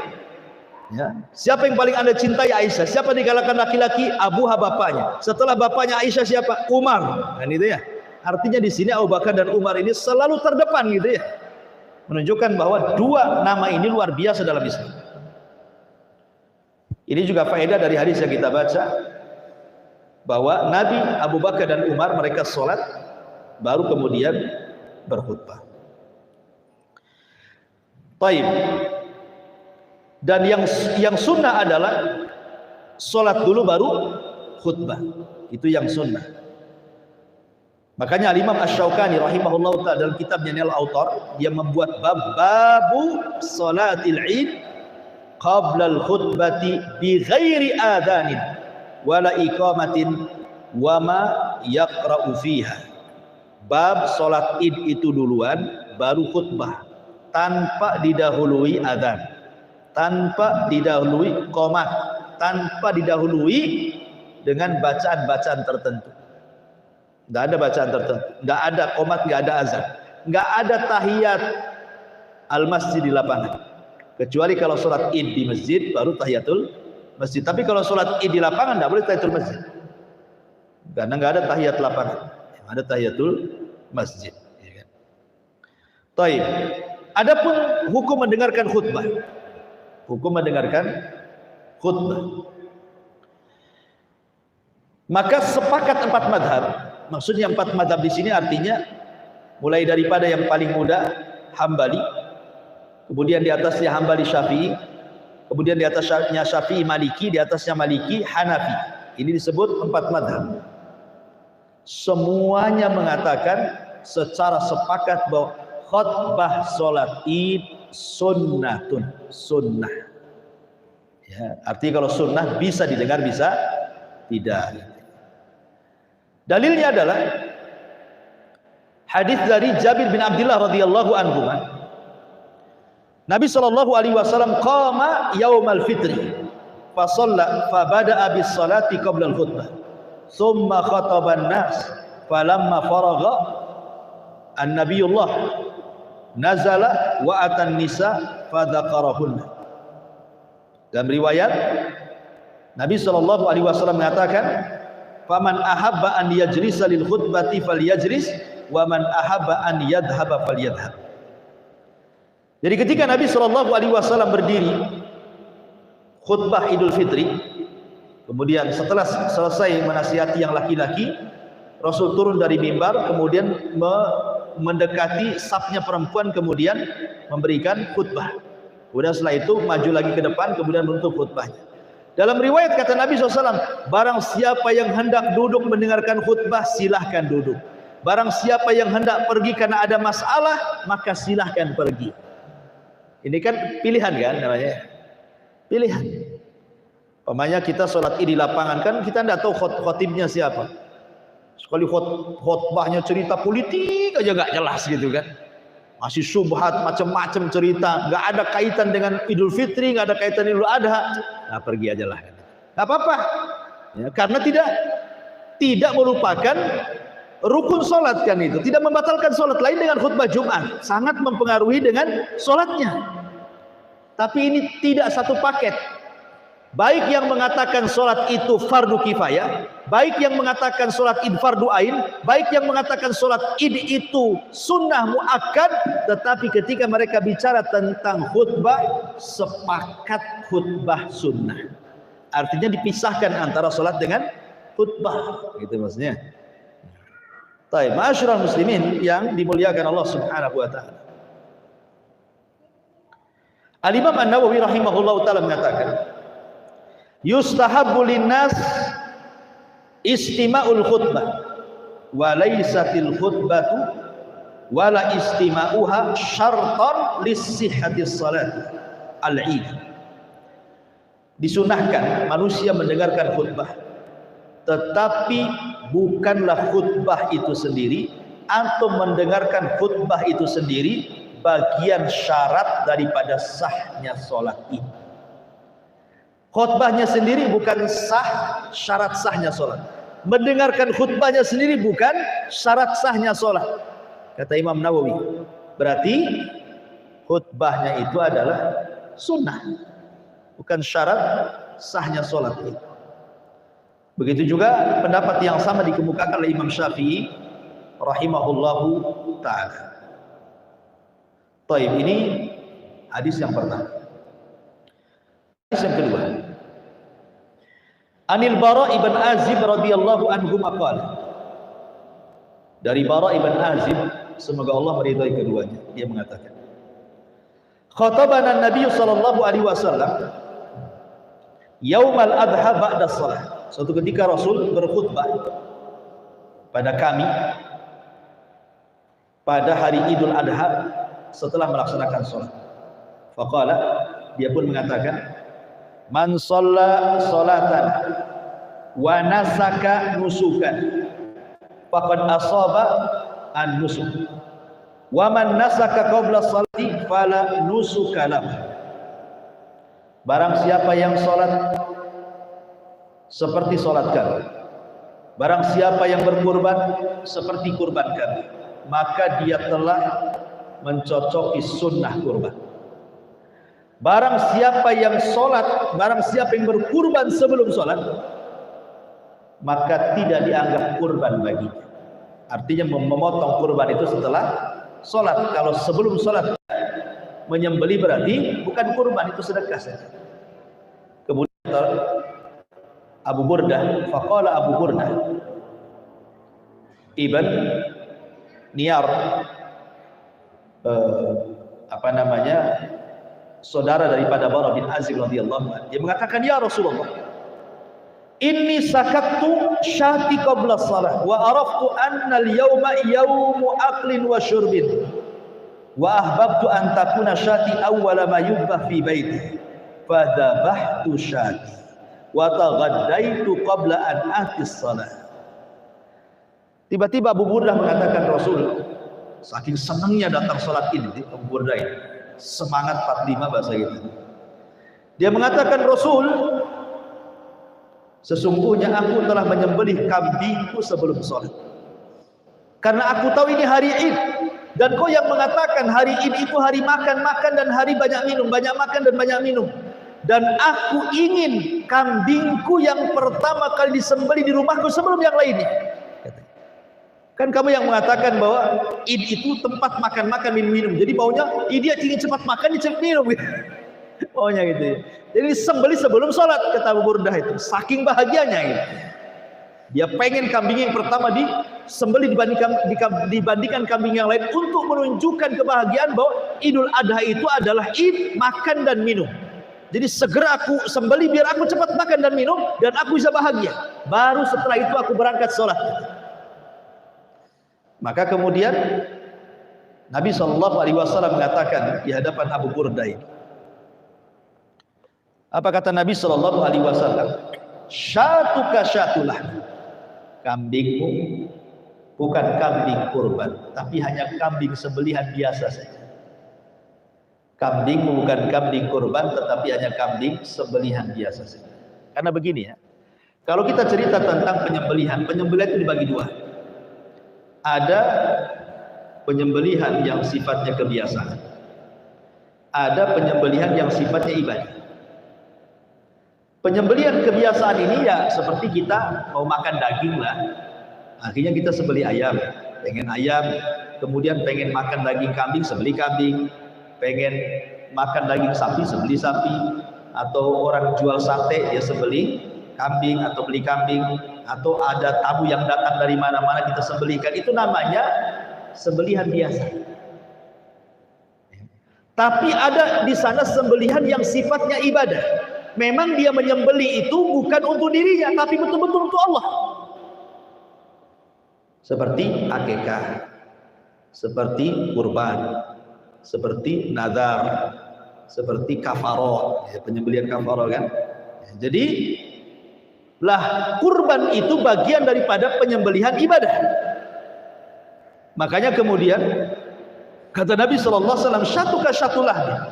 Ya. Siapa yang paling Anda cintai? Aisyah. Siapa di kalangan laki-laki? Abu bapaknya. Setelah bapaknya Aisyah siapa? Umar. Kan itu ya. Artinya di sini Abu Bakar dan Umar ini selalu terdepan gitu ya. Menunjukkan bahwa dua nama ini luar biasa dalam Islam. Ini juga faedah dari hadis yang kita baca, bahwa Nabi, Abu Bakar dan Umar mereka sholat baru kemudian berkhutbah. Baik. Dan yang sunnah adalah sholat dulu baru khutbah. Itu yang sunnah. Makanya Imam Asy-Syaukani rahimahullah ta'ala dalam kitabnya Nail Autar, dia membuat babu salatil Id qabla al-khutbati bi ghairi adhanin wala iqamatin wa ma yaqra'u fiha. Bab salat Id itu duluan baru khutbah, tanpa didahului adzan, tanpa didahului qomat, tanpa didahului dengan bacaan-bacaan tertentu. Nggak ada bacaan tertentu, nggak ada qomat, nggak ada azan, nggak ada tahiyat al-masjid di lapangan. Kecuali kalau sholat id di masjid baru tahiyatul masjid. Tapi kalau sholat id di lapangan tidak boleh tahiyatul masjid. Karena nggak ada tahiyat lapangan, yang ada tahiyatul masjid. Ya kan? Taib. Adapun hukum mendengarkan khutbah. Hukum mendengarkan khutbah. Maka sepakat 4 madhab. Maksudnya 4 madhab di sini artinya mulai daripada yang paling muda Hambali, kemudian di atasnya Hambali Syafi'i, kemudian di atasnya Syafi'i Maliki, di atasnya Maliki Hanafi. Ini disebut 4 madhab. Semuanya mengatakan secara sepakat bahwa khutbah sholat id sunnatun, sunnah. Ya, artinya kalau sunnah bisa didengar, bisa tidak. Dalilnya adalah hadis dari Jabir bin Abdullah radhiyallahu anhu. Nabi sallallahu alaihi wasallam qama yaumal fitri fa shalla fa bada'a bis salati qabla al khutbah thumma khataba an-nas falamma faragha an-nabiyullah nazala wa atan nisa fa dzakarahunna. Dalam riwayat Nabi sallallahu alaihi wasallam mengatakan, faman ahabba an yajlisa lil khutbati falyajlis wa man ahabba an yadhhaba falyadhhab. Jadi ketika Nabi sallallahu alaihi wasallam berdiri khutbah Idul Fitri, kemudian setelah selesai menasihati yang laki-laki, Rasul turun dari mimbar, kemudian mendekati safnya perempuan, kemudian memberikan khutbah. Kemudian setelah itu maju lagi ke depan, kemudian menutup khutbahnya. Dalam riwayat kata Nabi SAW, barang siapa yang hendak duduk mendengarkan khutbah, silahkan duduk. Barang siapa yang hendak pergi karena ada masalah, maka silahkan pergi. Ini kan pilihan kan namanya? Pilihan. Umpamanya kita sholat id di lapangan, kan kita tidak tahu khotibnya siapa. Sekali khutbahnya cerita politik aja nggak jelas gitu kan. Masih subhat, macam-macam cerita, nggak ada kaitan dengan Idul Fitri, nggak ada kaitan Idul Adha. Nah, pergi aja lah. Nggak apa-apa, ya, karena tidak merupakan rukun sholat kan itu, tidak membatalkan sholat. Lain dengan khutbah Jumat, sangat mempengaruhi dengan sholatnya. Tapi ini tidak satu paket. Baik yang mengatakan sholat itu fardu kifayah, baik yang mengatakan sholat id fardu ain, baik yang mengatakan sholat id itu sunnah muakkad, tetapi ketika mereka bicara tentang khutbah, sepakat khutbah sunnah. Artinya dipisahkan antara sholat dengan khutbah, gitu maksudnya. Baik, ma'asyiral muslimin yang dimuliakan Allah Subhanahu wa taala. Al-Imam An-Nawawi rahimahullahu taala mengatakan, yustahabbu linnas istima'ul khutbah wa laysatil khutbatu wala istima'uha syartan lissihhatis salat al-id. Disunahkan manusia mendengarkan khutbah, tetapi bukanlah khutbah itu sendiri atau mendengarkan khutbah itu sendiri bagian syarat daripada sahnya salat id. Khutbahnya sendiri bukan sah, syarat sahnya sholat. Mendengarkan khutbahnya sendiri bukan syarat sahnya sholat. Kata Imam Nawawi, berarti khutbahnya itu adalah sunnah, bukan syarat sahnya sholat itu. Begitu juga pendapat yang sama dikemukakan oleh Imam Syafi'i rahimahullahu ta'ala. Taib, ini hadis yang pertama. Hadis yang kedua, Anil Bara ibn Azib radhiyallahu anhu maqala. Dari Bara ibn Azib, semoga Allah meridhai keduanya, dia mengatakan, khatabana Nabi sallallahu alaihi wasallam yaumal adha ba'da shalah. Suatu ketika Rasul berkhutbah pada kami pada hari Idul Adha setelah melaksanakan salat. Faqala, dia pun mengatakan, man shalla sholatan wa nasaka nusukan faqad asaba an nusuk wa man nasaka qabla sholati fala nusuka lahu. Barang siapa yang salat seperti salat kami, barang siapa yang berkurban seperti kurban kami, maka dia telah mencocoki sunnah kurban. barang siapa yang sholat, barang siapa yang berkurban sebelum sholat, maka tidak dianggap kurban baginya. Artinya memotong kurban itu setelah sholat. Kalau sebelum sholat menyembeli berarti bukan kurban, itu sedekah saja. Kemudian Abu Burdah, faqala Abu Burdah Ibn Niyar, saudara daripada Bara bin Azib radhiyallahu anhu, dia mengatakan, ya Rasulullah, inni sakattu syati qabla shalah wa araftu anna al-yawma yawmu aklin wa syurbin wa ahbabtu an takuna syati awwala ma yudbah fi baiti fadhabahtu syati wa taghaddaitu qabla an atis shalah. Tiba-tiba Abu Burdah mengatakan, Rasul, saking senangnya datang salat ini, Abu Burdah ini semangat 45 bahasa gitu. Dia mengatakan, Rasul, sesungguhnya aku telah menyembelih kambingku sebelum sholat, karena aku tahu ini hari Id, dan kau yang mengatakan hari Id itu hari makan-makan dan hari banyak minum, banyak makan dan banyak minum, dan aku ingin kambingku yang pertama kali disembelih di rumahku sebelum yang lainnya. Kan kamu yang mengatakan bahwa Id itu tempat makan-makan, minum-minum, jadi maunya dia ingin cepat makan, cepat minum gitu. Maunya gitu ya. Jadi sembelih sebelum sholat, kata Abu Burdah itu, saking bahagianya gitu. Dia pengen kambing yang pertama disembelih dibandingkan kambing yang lain, untuk menunjukkan kebahagiaan bahwa Idul Adha itu adalah Id makan dan minum. Jadi segera aku sembelih biar aku cepat makan dan minum dan aku bisa bahagia. Baru setelah itu aku berangkat sholat. Maka kemudian Nabi SAW mengatakan di hadapan Abu Burdah ini, apa kata Nabi SAW? Syatuka syatulah, kambingmu bukan kambing kurban, tapi hanya kambing sembelihan biasa saja. Kambingmu bukan kambing kurban, tetapi hanya kambing sembelihan biasa saja. Karena begini ya, kalau kita cerita tentang penyembelihan itu dibagi dua. Ada penyembelihan yang sifatnya kebiasaan, ada penyembelihan yang sifatnya ibadah. Penyembelihan kebiasaan ini ya seperti kita mau makan daging lah, akhirnya kita sembelih ayam, pengen ayam, kemudian pengen makan daging kambing, sembelih kambing, pengen makan daging sapi, sembelih sapi, atau orang jual sate dia sembelih kambing atau beli kambing, atau ada tamu yang datang dari mana-mana kita sembelihkan, itu namanya sembelihan biasa. Tapi ada di sana sembelihan yang sifatnya ibadah. Memang dia menyembelih itu bukan untuk dirinya, tapi betul-betul untuk Allah. Seperti akikah, seperti kurban, seperti nazar, seperti kafaroh, penyembelihan kafaroh kan. Jadi lah kurban itu bagian daripada penyembelihan ibadah. Makanya kemudian kata Nabi SAW, syatuka syatulah,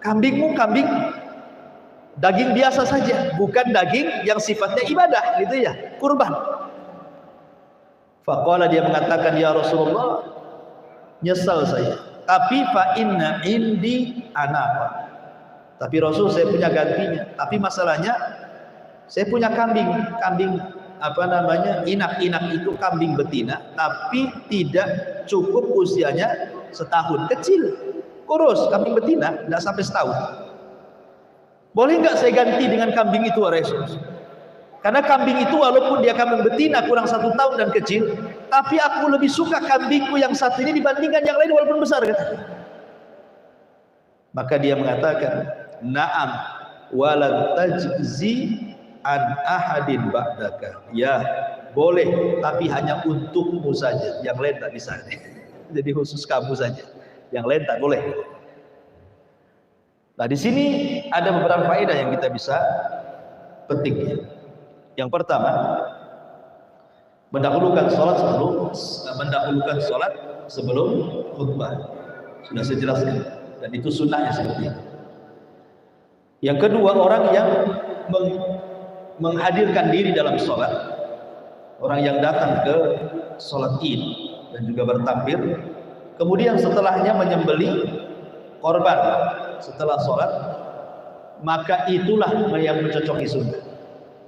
kambingmu kambing daging biasa saja, bukan daging yang sifatnya ibadah gitu ya, kurban. Faqala, dia mengatakan, ya Rasulullah, nyesal saya, tapi fa inna indi anaqa, tapi Rasul saya punya gantinya, tapi masalahnya saya punya kambing inak itu kambing betina, tapi tidak cukup usianya setahun, kecil, kurus, kambing betina tidak sampai setahun. Boleh nggak saya ganti dengan kambing itu, Rasul? Karena kambing itu walaupun dia kambing betina kurang 1 tahun dan kecil, tapi aku lebih suka kambingku yang satu ini dibandingkan yang lain walaupun besar, kata. Maka dia mengatakan, na'am walan tajzi an ahadin ba'daka, ya boleh, tapi hanya untukmu saja, yang lain tak bisa. Jadi khusus kamu saja, yang lain tak boleh. Nah, di sini ada beberapa faedah yang kita bisa petik. Yang pertama, mendahulukan sholat sebelum khutbah. Sudah saya jelaskan, dan itu sunnahnya seperti itu. Yang kedua, orang yang menghadirkan diri dalam sholat, orang yang datang ke sholat Id dan juga bertakbir, kemudian setelahnya menyembelih korban setelah sholat, maka itulah yang mencocoki sunnah.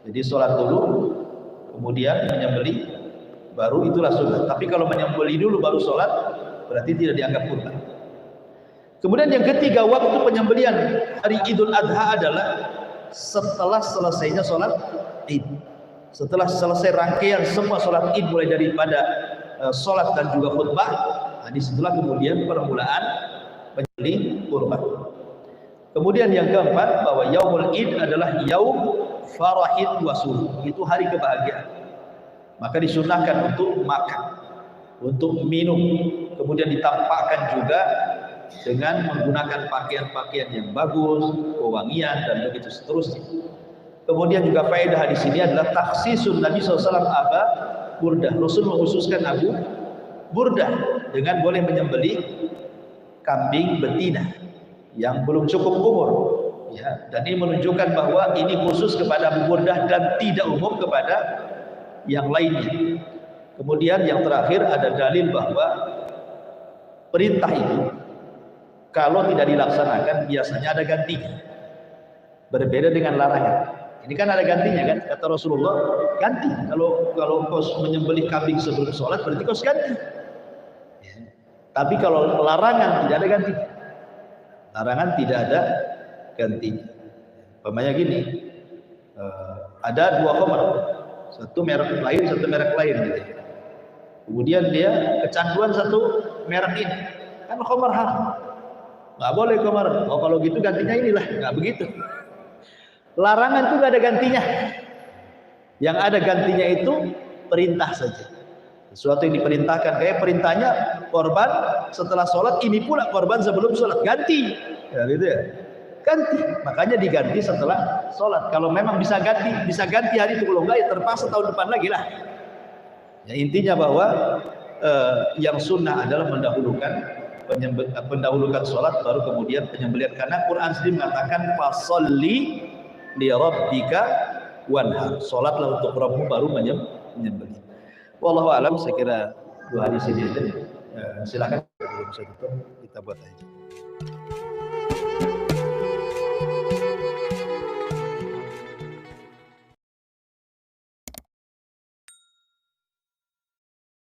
Jadi sholat dulu, kemudian menyembelih, baru itulah sunnah. Tapi kalau menyembelih dulu baru sholat, berarti tidak dianggap kurban. Kemudian yang ketiga, waktu penyembelihan hari Idul Adha adalah setelah selesainya sholat Id. Setelah selesai rangkaian semua sholat Id, mulai daripada sholat dan juga khutbah, disitulah kemudian permulaan menyembelih kurban. Kemudian yang keempat, bahwa Yaumul Id adalah yaum farahin wa surur, itu hari kebahagiaan. Maka disunahkan untuk makan, untuk minum, kemudian ditampakkan juga dengan menggunakan pakaian-pakaian yang bagus, wewangian dan begitu seterusnya. Kemudian juga faedah di sini adalah takhsisun Nabi SAW Aba Burdah. Rasul mengkhususkan Abu Burdah dengan boleh menyembelih kambing betina yang belum cukup umur, ya, dan ini menunjukkan bahwa ini khusus kepada Abu Burdah dan tidak umum kepada yang lainnya. Kemudian yang terakhir ada dalil bahwa perintah itu kalau tidak dilaksanakan biasanya ada gantinya, berbeda dengan larangan. Ini kan ada gantinya kan, kata Rasulullah, ganti. Kalau kau menyembelih kambing sebelum sholat berarti kau ganti, ya. Tapi kalau larangan tidak ada gantinya. Larangan tidak ada gantinya. Umpamanya gini, ada dua khamar, satu merek lain, satu merek lain gitu. Kemudian dia kecanduan satu merek ini, kan khamar haram, nggak boleh khamar. Oh kalau gitu gantinya inilah, nggak begitu. Larangan itu nggak ada gantinya. Yang ada gantinya itu perintah saja. Sesuatu yang diperintahkan, kayak perintahnya korban setelah sholat, ini pula korban sebelum sholat, ganti, ya gitu ya, ganti. Makanya diganti setelah sholat. Kalau memang bisa ganti hari itu, kalau enggak ya terpaksa tahun depan lagi lah. Ya, intinya bahwa yang sunnah adalah mendahulukan sholat baru kemudian penyembelihan, karena Quran sendiri mengatakan fasolli li rabbika wanhar, sholatlah untuk Rabbmu baru menyembelih. Wallahu a'lam, saya kira dua hadis ini aja. Silakan, belum saya tutup, kita buat aja.